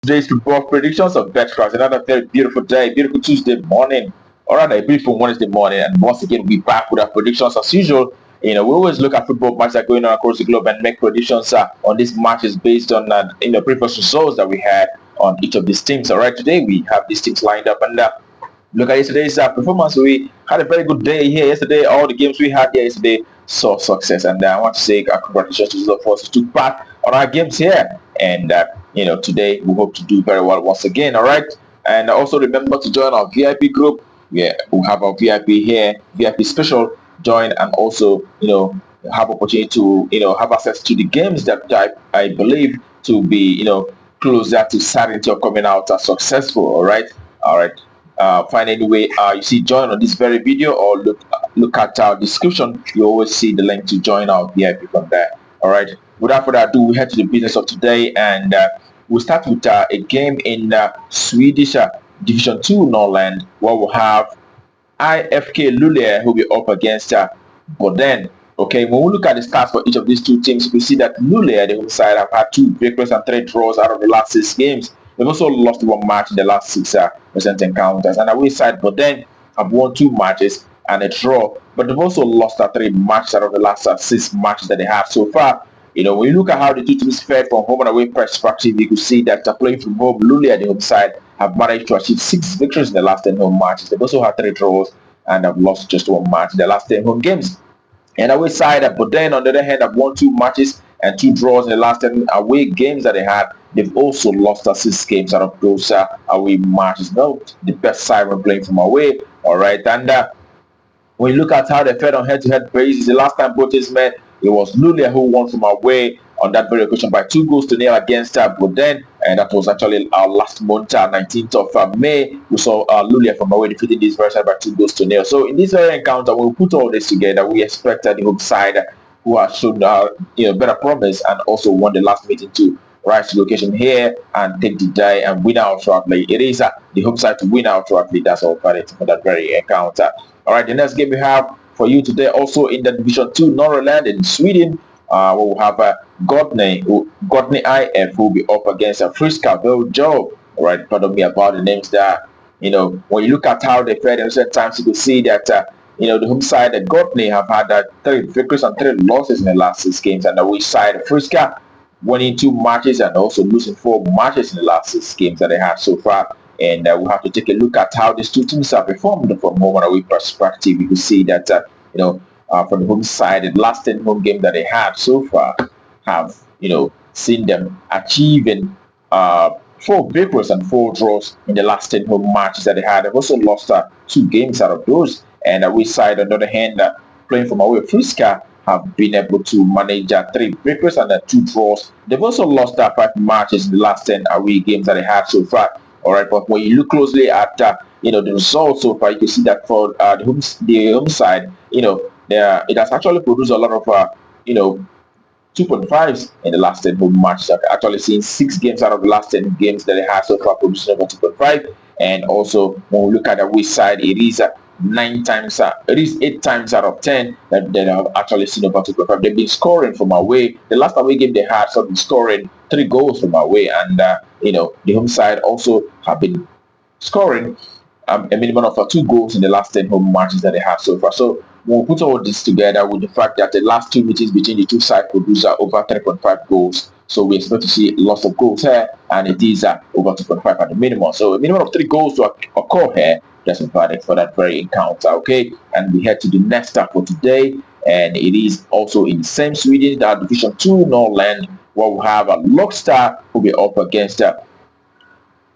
Today's football predictions of BetCraft. Another very beautiful day, beautiful Tuesday morning, or rather a beautiful Wednesday morning. And once again, we're back with our predictions as usual. We always look at football matches that are going on across the globe and make predictions on these matches based on previous results that we had on each of these teams. All right, today we have these teams lined up and look at yesterday's performance. We had a very good day here yesterday. All the games we had here yesterday saw success, and I want to say congratulations to those of us who took part on our games here. And today we hope to do very well once again. All right, and also remember to join our VIP group. Yeah, we have our VIP here, VIP special. Join and also have opportunity to have access to the games that I believe to be closer to certainty of coming out as successful. All right, find any way you see join on this very video or look at our description. You always see the link to join our VIP from there. All right, without further ado, we head to the business of today, and we'll start with a game in Swedish Division 2 Norland, where we'll have IFK Lule who will be up against Boden. Okay, when we look at the stats for each of these two teams, we see that Lule, the home side, have had 2 victories and 3 draws out of the last 6 games. They've also lost 1 match in the last 6 recent encounters. And away side, Boden have won 2 matches and a draw, but they've also lost 3 matches out of the last 6 matches that they have so far. When you look at how the two teams fared from home and away perspective, you could see that playing from home, Lule at the home side have managed to achieve 6 victories in the last 10 home matches. They've also had 3 draws and have lost just 1 match in the last 10 home games. And away side, but then on the other hand, have won 2 matches and 2 draws in the last 10 away games that they had. They've also lost 6 games out of those away matches. No, the best side when playing from away. All right, and when you look at how they fared on head-to-head basis, the last time both teams met, it was Lule who won from away on that very occasion by 2-0 against Boden, and that was actually last month, 19th of May. We saw Lule from away defeating this very side by 2-0. So in this very encounter, when we put all this together, we expect the home side who has shown better promise and also won the last meeting to rise to location here and take the day and win out shortly. It is the home side to win out shortly. That's all for it for that very encounter. All right, the next game we have for you today, also in the Division 2 Norrland in Sweden, we'll have Godney IF who will be up against Frisella Joe. All right, pardon me about the names there. When you look at how they fared in recent times, you can see that the home side at Godney have had 3 victories and 3 losses in the last 6 games, and the away side Frisella winning 2 matches and also losing 4 matches in the last 6 games that they have so far. And we'll have to take a look at how these two teams have performed from home and away perspective. You can see that from the home side, the last 10 home game that they had so far have seen them achieving 4 victories and 4 draws in the last 10 home matches that they had. They've also lost 2 games out of those. And away side, on the other hand, playing from away, Frisella have been able to manage 3 victories and 2 draws. They've also lost 5 matches in the last 10 away games that they had so far. All right, but when you look closely at the results so far, you can see that for the home side, it has actually produced a lot of 2.5s in the last 10 home matches. I've actually seen 6 games out of the last 10 games that they have so far producing over 2.5. And also, when we look at the away side, it is 8 times out of 10 that they have actually seen over 2.5. They've been scoring from away. The last away game they had, so been scoring 3 goals from away, and the home side also have been scoring a minimum of 2 goals in the last 10 home matches that they have so far. So when we put all this together with the fact that the last 2 meetings between the two sides produce over 3.5 goals, so we expect to see lots of goals here, and it is over 2.5 at the minimum. So a minimum of 3 goals to occur here just invited for that very encounter. Okay, and we head to the next start for today, and it is also in the same Sweden, that Division 2 Norrland, where we have a Lockstar who will be up against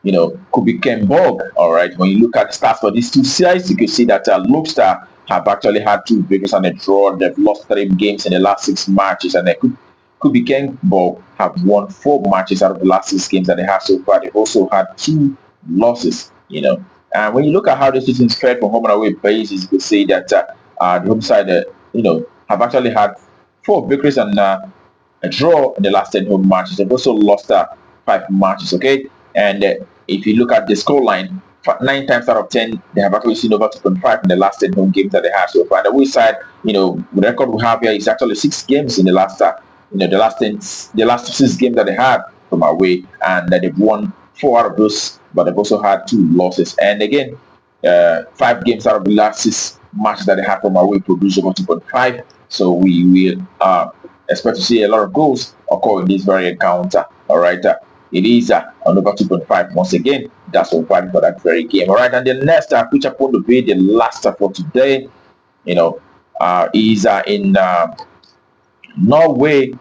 Kubikenborg. All right, when you look at the stats for these two sides, you can see that Lockstar have actually had 2 victories and a draw. They've lost 3 games in the last 6 matches, and Kubikenborg have won 4 matches out of the last 6 games that they have so far. They've also had 2 losses. And when you look at how the season is fared from home and away basis, you can see that the home side, have actually had 4 victories and a draw in the last 10 home matches. They've also lost 5 matches. Okay, and if you look at the scoreline, 9 times out of 10, they have actually seen over 2.5 in the last 10 home games that they have so far. And the away side, the record we have here is actually 6 games in the last the last 6 games that they had from away, and that they've won four out of those, but they've also had two losses. And again, 5 games out of the last 6 matches that they had from away produced over 2.5. So we will expect to see a lot of goals occur in this very encounter. All right. It is on over 2.5 once again. That's what we're for that very game. All right. And the next pitch upon the way, the last for today, is in Norway,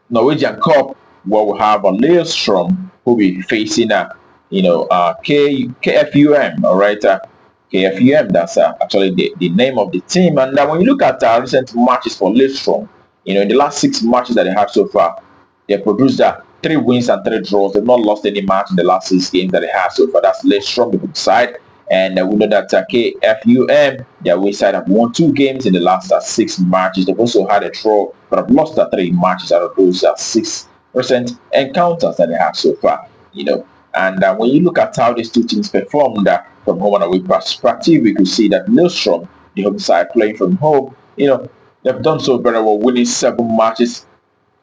Norwegian Cup, where we have a Lule who will be facing KFUM. All right. KFUM, that's actually the name of the team. And when you look at recent matches for Lille, in the last 6 matches that they have so far, they produced 3 wins and 3 draws. They've not lost any match in the last 6 games that they have so far. That's Lille, the good side. And we know that KFUM, their away side, have won 2 games in the last 6 matches. They've also had a draw, but have lost 3 matches out of those 6 recent encounters that they have so far. And when you look at how these two teams performed from home and away perspective, we could see that Lille, the home side, playing from home, they've done so very well, winning 7 matches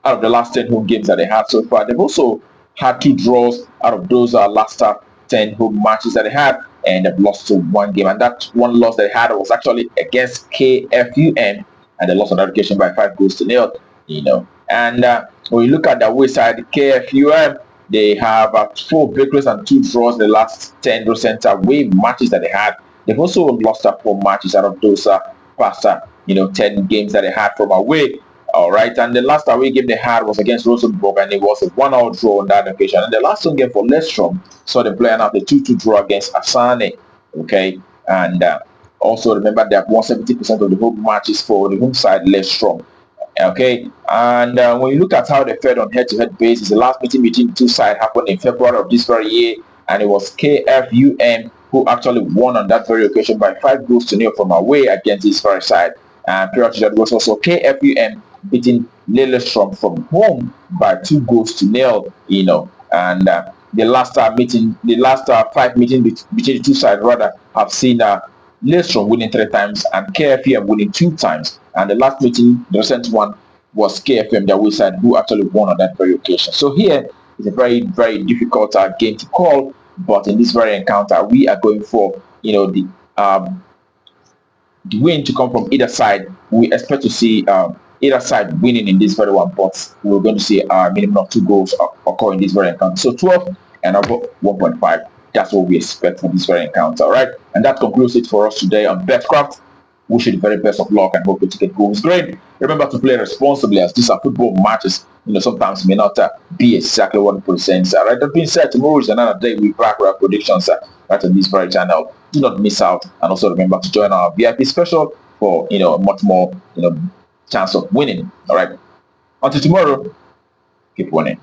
out of the last 10 home games that they had so far. They've also had 2 draws out of those last 10 home matches that they had, and they've lost to 1 game. And that one loss they had was actually against KFUM, and they lost on that occasion by 5 goals to 0. And when you look at the away side, KFUM, they have 4 victories and 2 draws in the last 10 recent away matches that they had. They've also lost 4 matches out of those past 10 games that they had from away. All right, and the last away game they had was against Rosenborg, and it was a 1-1 draw on that occasion. And the last home game for Lille saw them playing out the 2-2 draw against Asane. Okay, and also remember they have won 70% of the home matches for the home side, Lille. Okay, and when you look at how they fared on head-to-head basis, the last meeting between the two sides happened in February of this very year, and it was KFUM who actually won on that very occasion by 5 goals to 0 from away against this very side. And prior to that was also KFUM beating Lille from home by 2 goals to 0. And the last 5 meetings between the two sides rather have seen Lille winning 3 times and KFUM winning 2 times. And the last meeting, the recent one, was KFUM, the away side, who actually won on that very occasion. So here is a very, very difficult game to call. But in this very encounter, we are going for the win to come from either side. We expect to see either side winning in this very one, but we're going to see a minimum of 2 goals occur in this very encounter. So 12 and above 1.5. That's what we expect for this very encounter. All right, and that concludes it for us today on Betcraft. Wish you the very best of luck and hope your ticket goes great. Remember to play responsibly, as these are football matches. Sometimes may not be exactly 1%. All right, that being said, tomorrow is another day we back our predictions right on this very channel. Do not miss out, and also remember to join our VIP special for much more chance of winning. All right, until tomorrow, keep winning.